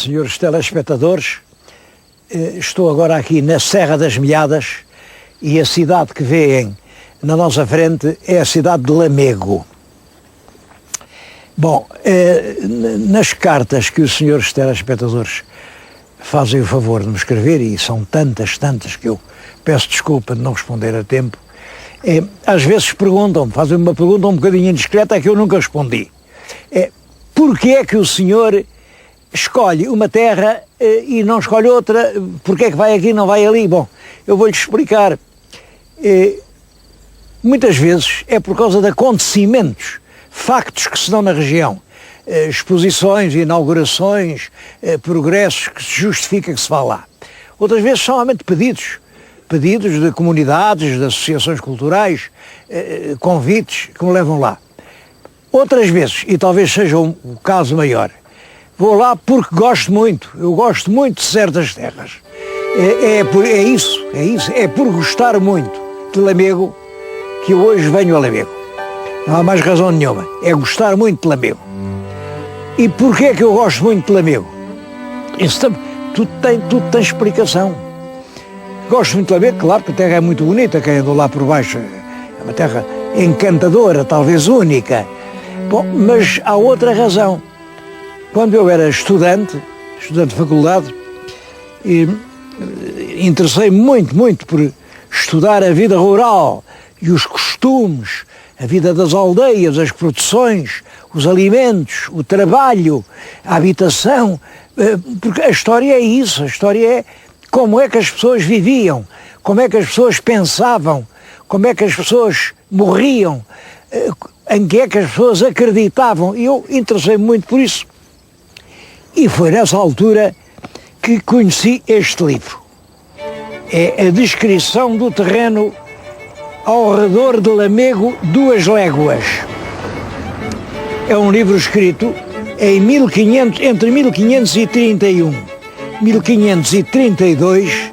senhores telespectadores, estou agora aqui na Serra das Meadas e a cidade que vêem na nossa frente é a cidade de Lamego. Bom, nas cartas que os senhores telespectadores fazem o favor de me escrever, e são tantas que eu peço desculpa de não responder a tempo, às vezes perguntam-me, fazem uma pergunta um bocadinho indiscreta que eu nunca respondi. Porquê é que o senhor escolhe uma terra e não escolhe outra? Porquê é que vai aqui e não vai ali? Bom, eu vou-lhe explicar. Muitas vezes é por causa de acontecimentos, factos que se dão na região, exposições, inaugurações, progressos que se justifica que se vá lá. Outras vezes são somente pedidos de comunidades, de associações culturais, convites que me levam lá. Outras vezes, e talvez seja o caso maior, vou lá porque eu gosto muito de certas terras. É por gostar muito de Lamego que eu hoje venho a Lamego. Não há mais razão nenhuma, é gostar muito de Lamego. E porquê é que eu gosto muito de Lamego? Isso tudo tem explicação. Gosto muito de Lamego, claro, porque a terra é muito bonita, quem andou lá por baixo é uma terra encantadora, talvez única. Bom, mas há outra razão. Quando eu era estudante de faculdade, interessei-me muito por estudar a vida rural e os costumes, a vida das aldeias, as produções, os alimentos, o trabalho, a habitação, porque a história é isso, a história é como é que as pessoas viviam, como é que as pessoas pensavam, como é que as pessoas morriam, em que é que as pessoas acreditavam, e eu interessei-me muito por isso. E foi nessa altura que conheci este livro. É a descrição do terreno ao redor de Lamego, 2 léguas. É um livro escrito entre 1531 e 1532,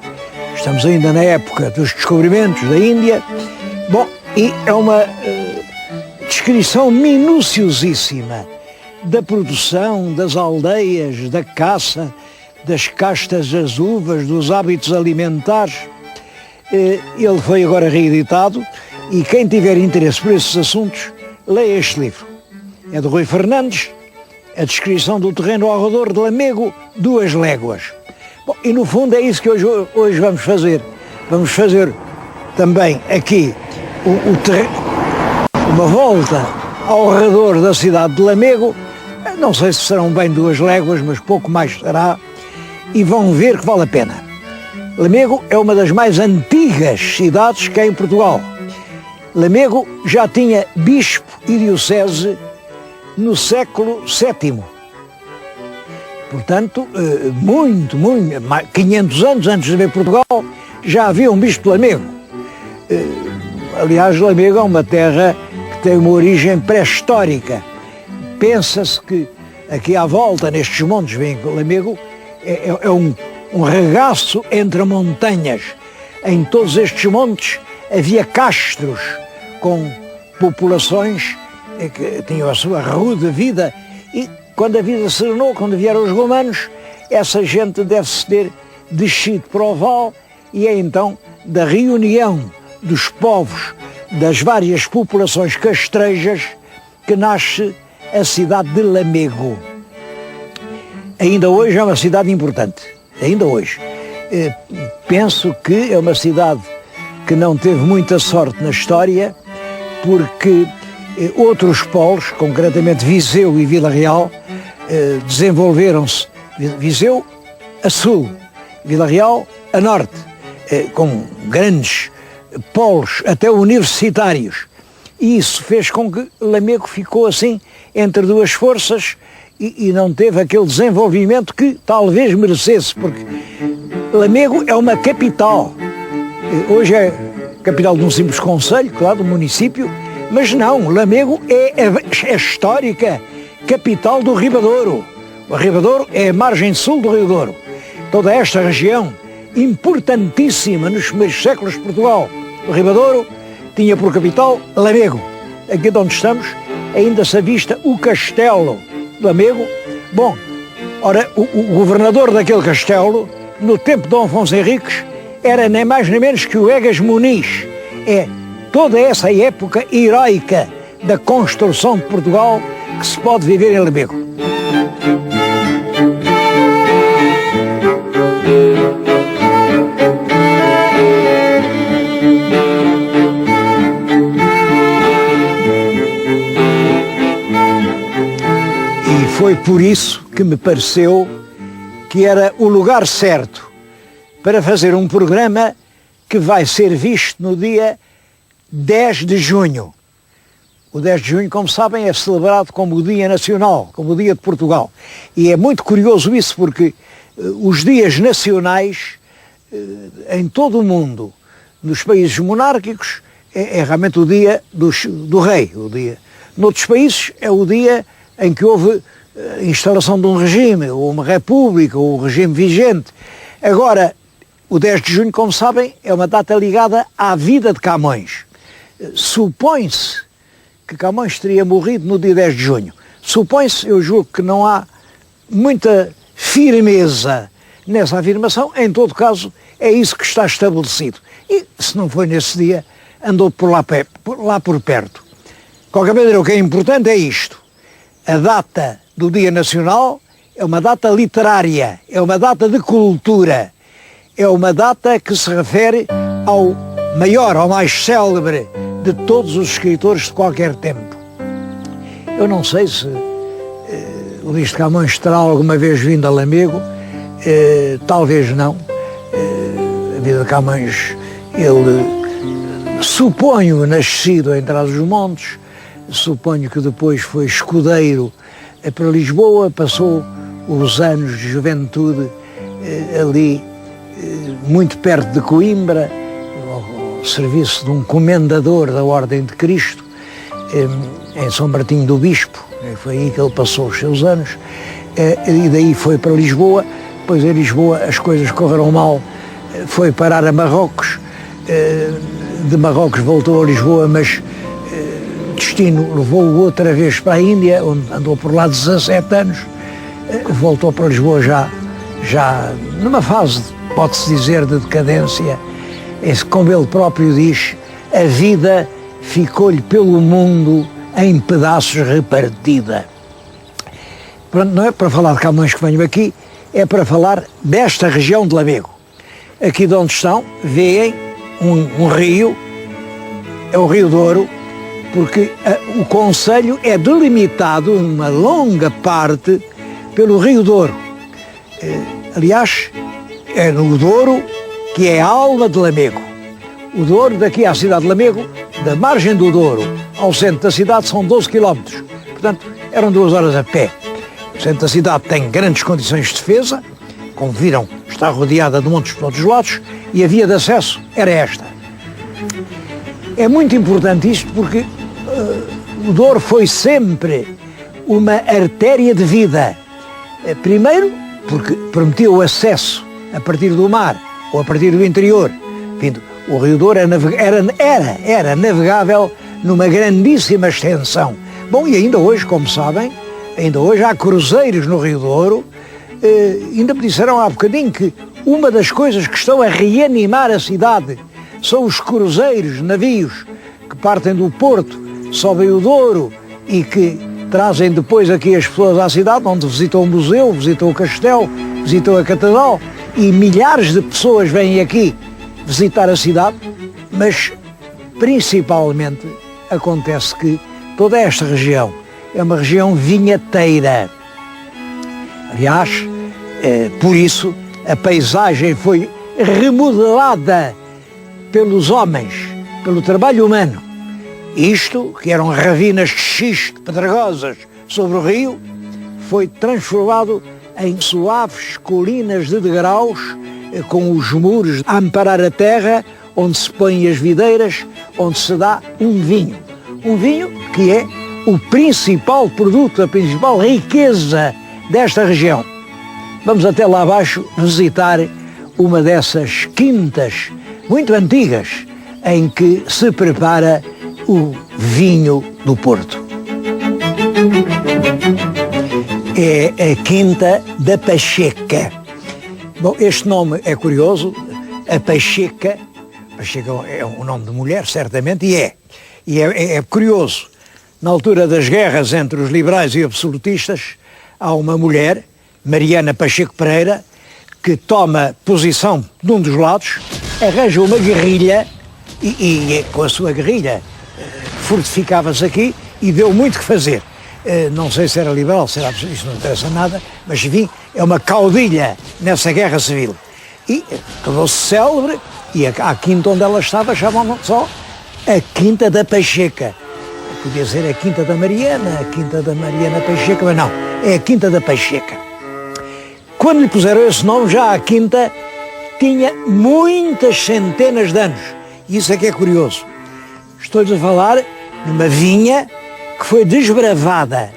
estamos ainda na época dos descobrimentos da Índia. Bom, e é uma descrição minuciosíssima da produção, das aldeias, da caça, das castas das uvas, dos hábitos alimentares. Ele foi agora reeditado e quem tiver interesse por esses assuntos, leia este livro. É de Rui Fernandes, a descrição do terreno ao redor de Lamego, 2 léguas. Bom, e no fundo é isso que hoje vamos fazer. Vamos fazer também aqui uma volta ao redor da cidade de Lamego. Não sei se serão bem 2 léguas, mas pouco mais será, e vão ver que vale a pena. Lamego é uma das mais antigas cidades que há em Portugal. Lamego já tinha bispo e diocese no século VII. Portanto, 500 anos antes de haver Portugal, já havia um bispo de Lamego. Aliás, Lamego é uma terra que tem uma origem pré-histórica. Pensa-se que aqui à volta, nestes montes, vem Lamego, é um regaço entre montanhas. Em todos estes montes havia castros com populações que tinham a sua rude vida, e quando a vida serenou, quando vieram os romanos, essa gente deve-se ter descido para o vale, e é então da reunião dos povos das várias populações castrejas que nasce a cidade de Lamego. Ainda hoje é uma cidade importante, ainda hoje. Penso que é uma cidade que não teve muita sorte na história, porque outros polos, concretamente Viseu e Vila Real, desenvolveram-se, Viseu a sul, Vila Real a norte, com grandes polos até universitários. E isso fez com que Lamego ficou assim entre 2 forças e não teve aquele desenvolvimento que talvez merecesse, porque Lamego é uma capital. Hoje é capital de um simples concelho, claro, do município, mas não, Lamego é a histórica capital do Ribadouro. O Ribadouro é a margem sul do Rio Douro. Toda esta região, importantíssima nos primeiros séculos de Portugal, o Ribadouro, tinha por capital Lamego. Aqui de onde estamos, ainda se avista o castelo de Lamego. Bom, Ora, o governador daquele castelo, no tempo de Dom Afonso Henriques, era nem mais nem menos que o Egas Muniz. É toda essa época heroica da construção de Portugal que se pode viver em Lamego. E foi por isso que me pareceu que era o lugar certo para fazer um programa que vai ser visto no dia 10 de junho. O 10 de junho, como sabem, é celebrado como o Dia Nacional, como o Dia de Portugal. E é muito curioso isso porque os dias nacionais em todo o mundo, nos países monárquicos, é realmente o dia do rei. Noutros países é o dia em que houve a instalação de um regime, ou uma república, ou um regime vigente. Agora, o 10 de junho, como sabem, é uma data ligada à vida de Camões. Supõe-se que Camões teria morrido no dia 10 de junho. Supõe-se, eu julgo que não há muita firmeza nessa afirmação, em todo caso é isso que está estabelecido. E se não foi nesse dia, andou por lá por perto. De qualquer maneira, o que é importante é isto. A data do Dia Nacional é uma data literária, é uma data de cultura, é uma data que se refere ao maior, ao mais célebre de todos os escritores de qualquer tempo. Eu não sei se o Luís de Camões terá alguma vez vindo a Lamego, talvez não. A vida de Camões, ele suponho nascido em Trás-os-Montes, suponho que depois foi escudeiro para Lisboa, passou os anos de juventude ali muito perto de Coimbra, ao serviço de um comendador da Ordem de Cristo, em São Martinho do Bispo. Foi aí que ele passou os seus anos, e daí foi para Lisboa. Depois em Lisboa as coisas correram mal, foi parar a Marrocos, de Marrocos voltou a Lisboa, mas o destino levou-o outra vez para a Índia, onde andou por lá 17 anos, voltou para Lisboa já numa fase, pode-se dizer, de decadência. Como ele próprio diz, a vida ficou-lhe pelo mundo em pedaços repartida. Não é para falar de Camões que venho aqui, é para falar desta região de Lamego. Aqui de onde estão, veem um rio, é o Rio Douro, porque o concelho é delimitado, uma longa parte, pelo Rio Douro. Aliás, é no Douro que é a alma de Lamego. O Douro, daqui à cidade de Lamego, da margem do Douro ao centro da cidade, são 12 km. Portanto, eram 2 horas a pé. O centro da cidade tem grandes condições de defesa, como viram, está rodeada de montes por todos os lados, e a via de acesso era esta. É muito importante isto porque o Douro foi sempre uma artéria de vida. Primeiro, porque permitia o acesso a partir do mar ou a partir do interior. O Rio Douro era navegável numa grandíssima extensão. Bom, e ainda hoje, como sabem, ainda hoje há cruzeiros no Rio Douro. Ainda me disseram há bocadinho que uma das coisas que estão a reanimar a cidade são os cruzeiros, navios, que partem do Porto, sobem o Douro e que trazem depois aqui as pessoas à cidade, onde visitam o museu, visitam o castelo, visitam a catedral, e milhares de pessoas vêm aqui visitar a cidade, mas principalmente acontece que toda esta região é uma região vinheteira. Aliás, por isso a paisagem foi remodelada pelos homens, pelo trabalho humano. Isto, que eram ravinas de xisto pedregosas sobre o rio, foi transformado em suaves colinas de degraus, com os muros a amparar a terra, onde se põem as videiras, onde se dá um vinho. Um vinho que é o principal produto, a principal riqueza desta região. Vamos até lá abaixo visitar uma dessas quintas muito antigas em que se prepara o vinho do Porto. é a Quinta da Pacheca. Bom, este nome é curioso, a Pacheca. Pacheca é um nome de mulher, certamente, e é curioso. Na altura das guerras entre os liberais e absolutistas, há uma mulher, Mariana Pacheco Pereira, que toma posição de um dos lados, arranja uma guerrilha e com a sua guerrilha fortificava-se aqui e deu muito que fazer. Não sei se era liberal, se era absolutista, isso não interessa nada, mas enfim, é uma caudilha nessa guerra civil. E tornou-se célebre, e a quinta onde ela estava chamavam só a Quinta da Pacheca. Podia ser a Quinta da Mariana, a Quinta da Mariana Pacheca, mas não, é a Quinta da Pacheca. Quando lhe puseram esse nome, já a quinta tinha muitas centenas de anos. E isso é que é curioso. Estou-lhes a falar numa vinha que foi desbravada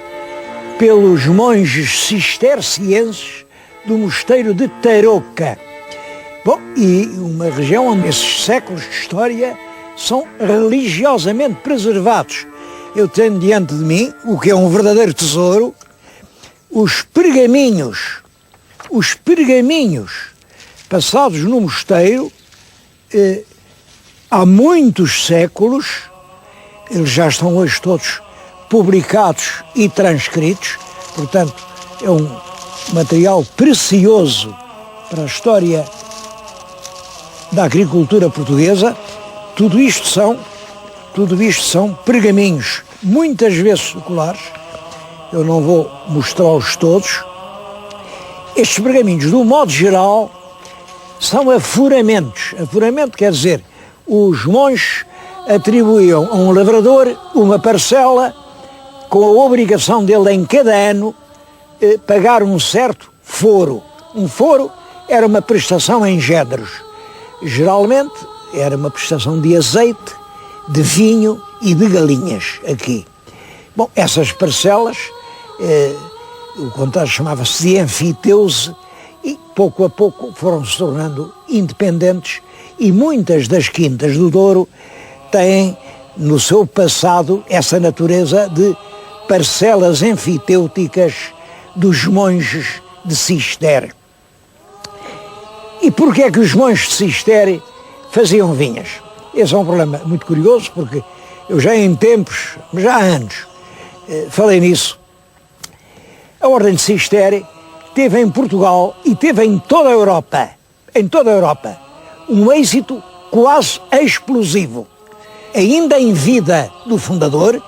pelos monges cistercienses do mosteiro de Tarouca. Bom, e uma região onde esses séculos de história são religiosamente preservados. Eu tenho diante de mim, o que é um verdadeiro tesouro, os pergaminhos passados no mosteiro há muitos séculos. Eles já estão hoje todos publicados e transcritos, portanto é um material precioso para a história da agricultura portuguesa. Tudo isto são pergaminhos, muitas vezes seculares. Eu não vou mostrá-los todos. Estes pergaminhos, de um modo geral, são afuramentos. Afuramento quer dizer, os monges atribuíam a um lavrador uma parcela com a obrigação dele em cada ano pagar um certo foro. Um foro era uma prestação em géneros. Geralmente era uma prestação de azeite, de vinho e de galinhas aqui. Bom, essas parcelas, o contrato chamava-se de enfiteuse, e pouco a pouco foram se tornando independentes, e muitas das quintas do Douro têm no seu passado essa natureza de parcelas enfitêuticas dos monges de Cister. E porquê é que os monges de Cister faziam vinhas? Esse é um problema muito curioso, porque eu já em tempos, já há anos, falei nisso. A Ordem de Cister teve em Portugal e teve em toda a Europa, um êxito quase explosivo. Ainda em vida do fundador,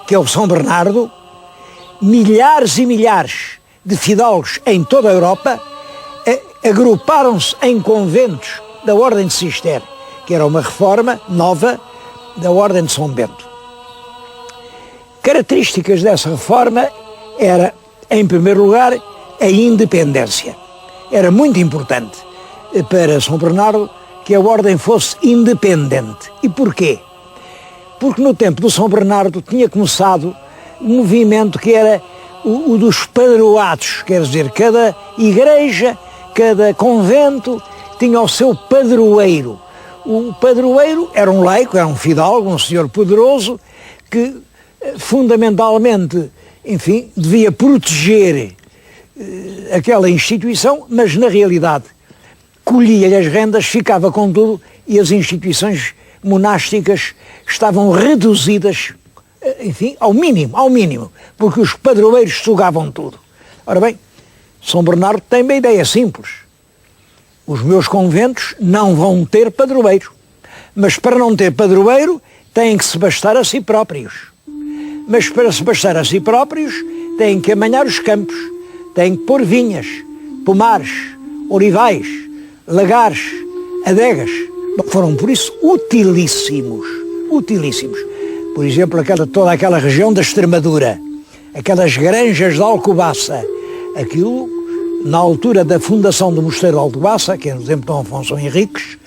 que é o São Bernardo, milhares e milhares de fidalgos em toda a Europa agruparam-se em conventos da Ordem de Cister, que era uma reforma nova da Ordem de São Bento. Características dessa reforma era, em primeiro lugar, a independência. Era muito importante para São Bernardo que a Ordem fosse independente. E porquê? Porque no tempo do São Bernardo tinha começado um movimento que era o dos padroados, quer dizer, cada igreja, cada convento tinha o seu padroeiro. O padroeiro era um laico, era um fidalgo, um senhor poderoso, que fundamentalmente, enfim, devia proteger aquela instituição, mas na realidade colhia-lhe as rendas, ficava com tudo, e as instituições monásticas estavam reduzidas, enfim, ao mínimo, porque os padroeiros sugavam tudo. Ora bem, São Bernardo tem uma ideia simples. Os meus conventos não vão ter padroeiro, mas para não ter padroeiro têm que se bastar a si próprios. Mas para se bastar a si próprios têm que amanhar os campos, têm que pôr vinhas, pomares, olivais, lagares, adegas. Foram por isso utilíssimos. Por exemplo, toda aquela região da Extremadura, aquelas granjas de Alcobaça, aquilo, na altura da fundação do mosteiro de Alcobaça, que é no tempo de Dom Afonso Henriques,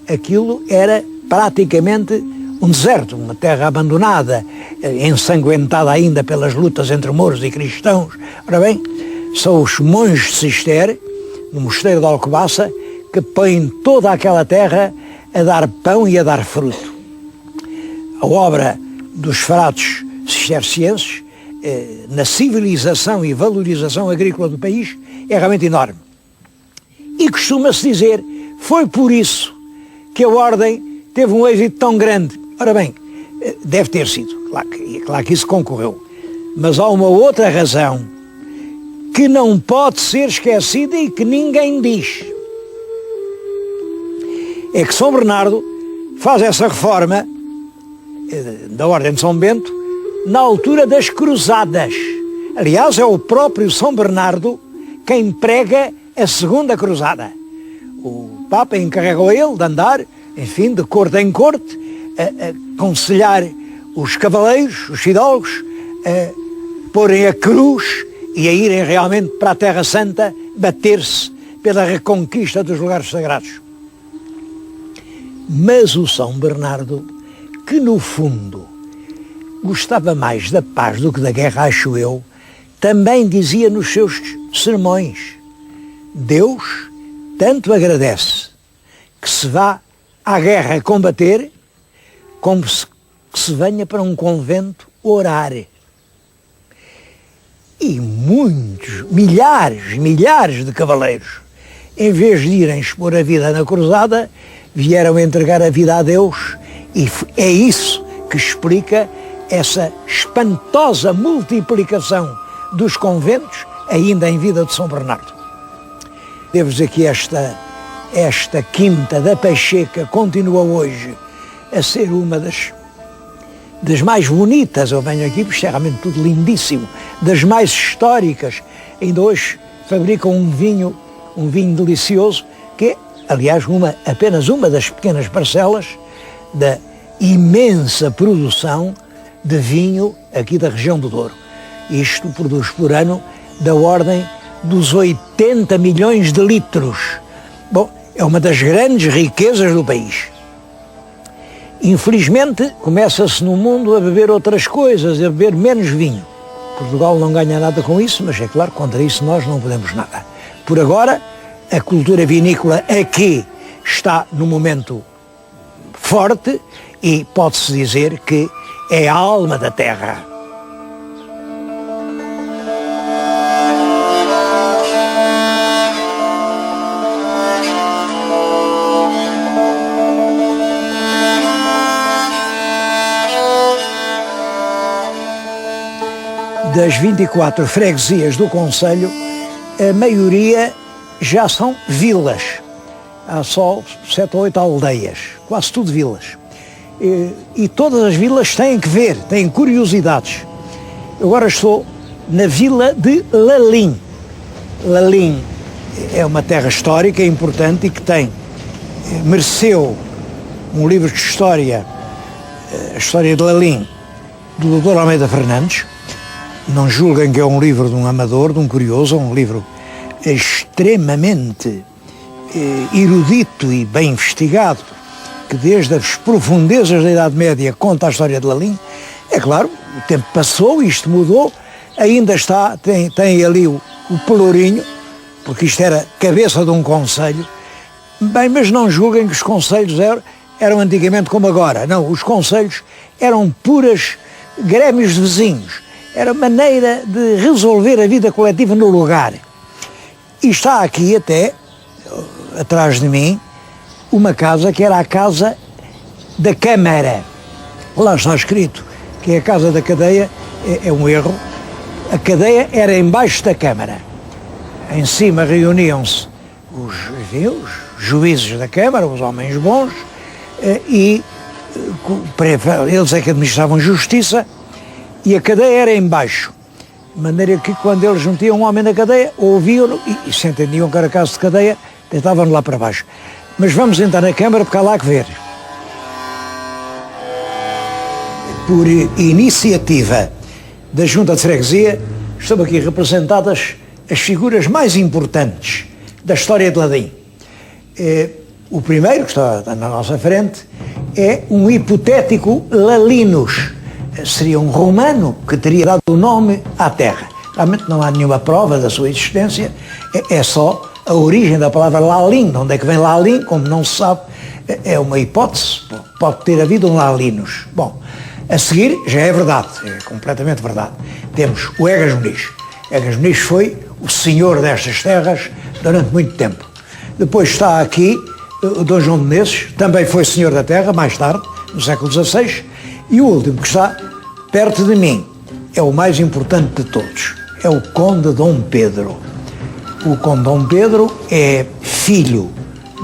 aquilo era praticamente um deserto, uma terra abandonada, ensanguentada ainda pelas lutas entre mouros e cristãos. Ora bem, são os monges de Cister, no mosteiro de Alcobaça, que põem toda aquela terra a dar pão e a dar fruto. A obra dos frades cistercienses na civilização e valorização agrícola do país é realmente enorme. E costuma-se dizer, foi por isso que a Ordem teve um êxito tão grande. Ora bem, deve ter sido, claro que isso concorreu. Mas há uma outra razão que não pode ser esquecida e que ninguém diz. É que São Bernardo faz essa reforma da Ordem de São Bento na altura das Cruzadas. Aliás, é o próprio São Bernardo quem prega a segunda cruzada. O Papa encarregou ele de andar, enfim, de corte em corte, a aconselhar os cavaleiros, os fidalgos, a porem a cruz e a irem realmente para a Terra Santa bater-se pela reconquista dos lugares sagrados. Mas o São Bernardo, que no fundo gostava mais da paz do que da guerra, acho eu, também dizia nos seus sermões: Deus tanto agradece que se vá à guerra combater, como que se venha para um convento orar. E muitos, milhares de cavaleiros, em vez de irem expor a vida na cruzada, vieram entregar a vida a Deus, e é isso que explica essa espantosa multiplicação dos conventos ainda em vida de São Bernardo. Devo dizer que esta quinta da Pacheca continua hoje a ser uma das mais bonitas. Eu venho aqui, porque isto é realmente tudo lindíssimo, das mais históricas. Ainda hoje fabricam um vinho delicioso, que é, aliás, apenas uma das pequenas parcelas da imensa produção de vinho aqui da região do Douro. Isto produz por ano da ordem dos 80 milhões de litros. Bom, é uma das grandes riquezas do país. Infelizmente, começa-se no mundo a beber outras coisas, a beber menos vinho. Portugal não ganha nada com isso, mas é claro, contra isso nós não podemos nada. Por agora, a cultura vinícola aqui está num momento forte e pode-se dizer que é a alma da terra. Das 24 freguesias do concelho, a maioria já são vilas. Há só 7 ou 8 aldeias, quase tudo vilas. E todas as vilas têm que ver, têm curiosidades. Eu agora estou na vila de Lalim. Lalim é uma terra histórica importante e que mereceu um livro de história, a história de Lalim, do Dr. Almeida Fernandes. Não julguem que é um livro de um amador, de um curioso, é um livro extremamente erudito e bem investigado, que desde as profundezas da Idade Média conta a história de Lalim. É claro, o tempo passou, isto mudou, ainda está, tem ali o pelourinho, porque isto era cabeça de um concelho. Bem, mas não julguem que os concelhos eram antigamente como agora. Não, os concelhos eram puras grêmios de vizinhos. Era maneira de resolver a vida coletiva no lugar. E está aqui até, atrás de mim, uma casa que era a Casa da Câmara. Lá está escrito que a Casa da Cadeia é um erro. A cadeia era embaixo da Câmara. Em cima reuniam-se os juízes da Câmara, os homens bons, e eles é que administravam justiça, e a cadeia era embaixo, de maneira que quando eles metiam um homem na cadeia, ouviam-no e se entendiam que era caso de cadeia, deitavam-no lá para baixo. Mas vamos entrar na Câmara porque há lá que ver. Por iniciativa da Junta de Freguesia, estão aqui representadas as figuras mais importantes da história de Ladim. O primeiro, que está na nossa frente, é um hipotético Lalinos. Seria um romano que teria dado o nome à terra. Realmente não há nenhuma prova da sua existência, é só a origem da palavra Lalim. De onde é que vem Lalim, como não se sabe, é uma hipótese, pode ter havido um Lalinos. Bom, A seguir, já é verdade, é completamente verdade. Temos o Egas Muniz. Egas Muniz foi o senhor destas terras durante muito tempo. Depois está aqui o Dom João de Menezes, também foi senhor da terra, mais tarde, no século XVI. E o último que está perto de mim é o mais importante de todos, é o Conde Dom Pedro. O Conde Dom Pedro é filho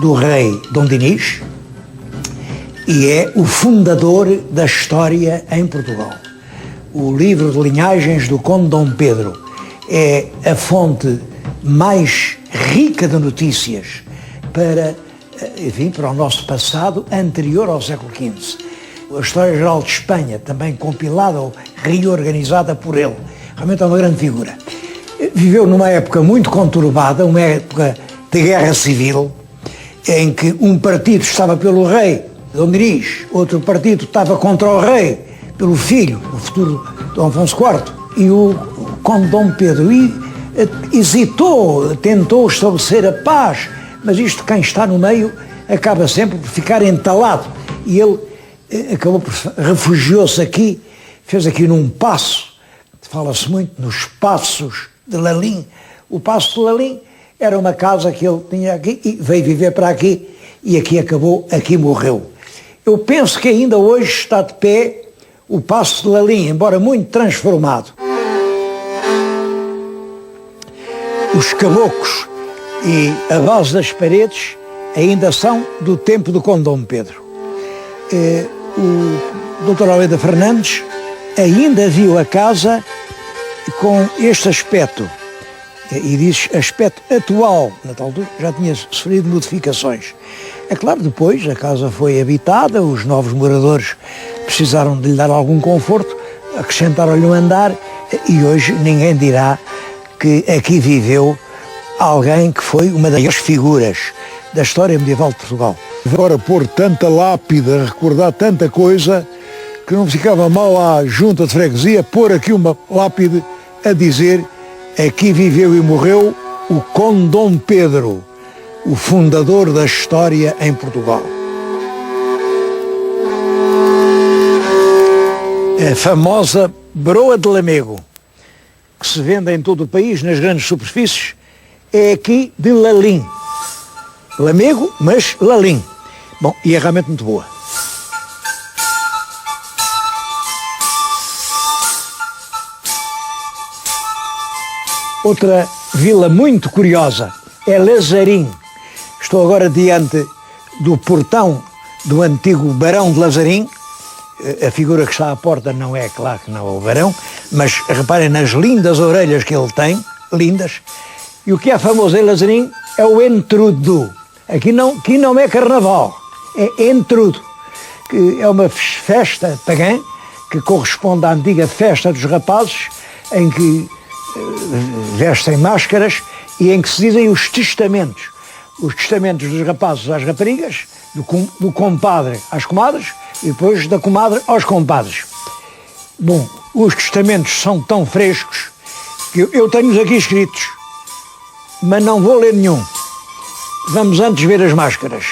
do rei Dom Dinis e é o fundador da história em Portugal. O livro de linhagens do Conde Dom Pedro é a fonte mais rica de notícias para, enfim, para o nosso passado anterior ao século XV. A História Geral de Espanha, também compilada ou reorganizada por ele, realmente é uma grande figura. Viveu numa época muito conturbada, uma época de guerra civil, em que um partido estava pelo rei, Dom Dinis, outro partido estava contra o rei, pelo filho, o futuro Dom Afonso IV, e o Conde Dom Pedro hesitou, tentou estabelecer a paz, mas isto, quem está no meio, acaba sempre por ficar entalado. E ele acabou por refugiou-se aqui, fez aqui num paço, fala-se muito nos passos de Lalim. O Paço de Lalim era uma casa que ele tinha aqui e veio viver para aqui e aqui acabou, aqui morreu. Eu penso que ainda hoje está de pé o Paço de Lalim, embora muito transformado. Os caboclos e a base das paredes ainda são do tempo do Conde Dom Pedro. O Dr. Almeida Fernandes ainda viu a casa com este aspecto, e diz aspecto atual, na tal altura já tinha sofrido modificações. É claro, depois a casa foi habitada, os novos moradores precisaram de lhe dar algum conforto, acrescentaram-lhe um andar, e hoje ninguém dirá que aqui viveu alguém que foi uma das figuras da história medieval de Portugal. Agora pôr tanta lápide, a recordar tanta coisa, que não ficava mal à junta de freguesia pôr aqui uma lápide a dizer: aqui viveu e morreu o Conde Dom Pedro, o fundador da história em Portugal. A famosa broa de Lamego, que se vende em todo o país, nas grandes superfícies, é aqui de Lalim. Lamego, mas Lalim. Bom, e é realmente muito boa. Outra vila muito curiosa é Lazarim. Estou agora diante do portão do antigo Barão de Lazarim. A figura que está à porta não é, claro que não é o Barão, mas reparem nas lindas orelhas que ele tem, lindas. E o que é famoso em Lazarim é o entrudo. Aqui não é carnaval, é entrudo, que é uma festa pagã que corresponde à antiga festa dos rapazes, em que vestem máscaras e em que se dizem os testamentos. Os testamentos dos rapazes às raparigas, do compadre às comadres e depois da comadre aos compadres. Bom, os testamentos são tão frescos que eu tenho-os aqui escritos, mas não vou ler nenhum. Vamos antes ver as máscaras.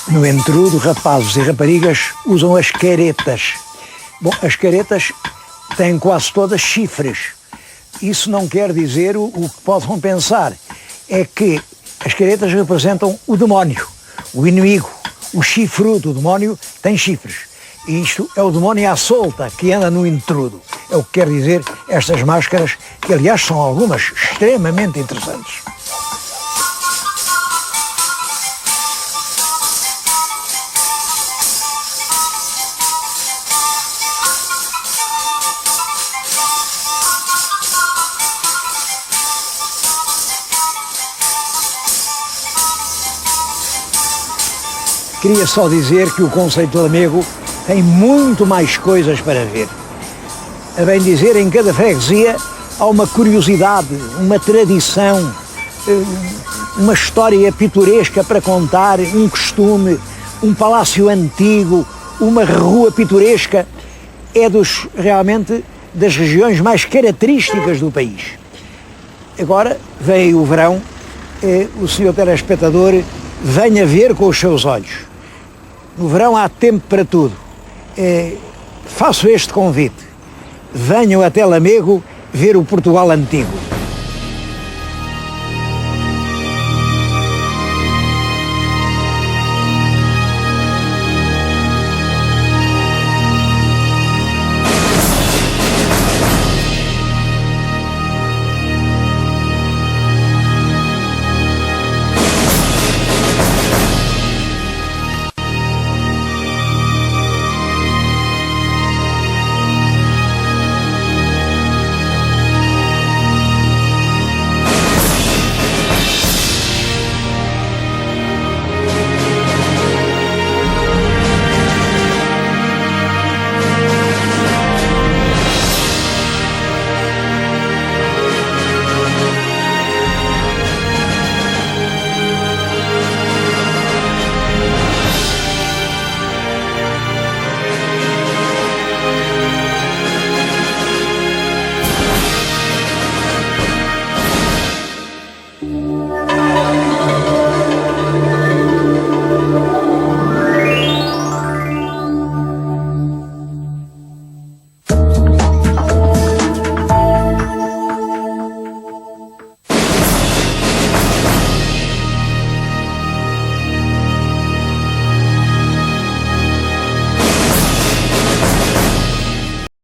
No entrudo, rapazes e raparigas usam as caretas. Bom, as caretas têm quase todas chifres. Isso não quer dizer o que possam pensar. É que as caretas representam o demónio, o inimigo, o chifrudo. O demónio tem chifres. E isto é o demónio à solta que anda no entrudo. É o que quer dizer estas máscaras, que aliás são algumas extremamente interessantes. Queria só dizer que o Conceito de Lamego tem muito mais coisas para ver. A bem dizer, em cada freguesia há uma curiosidade, uma tradição, uma história pitoresca para contar, um costume, um palácio antigo, uma rua pitoresca. É realmente das regiões mais características do país. Agora vem o verão, o senhor telespectador venha ver com os seus olhos. No verão há tempo para tudo. Faço este convite. Venham até Lamego ver o Portugal antigo.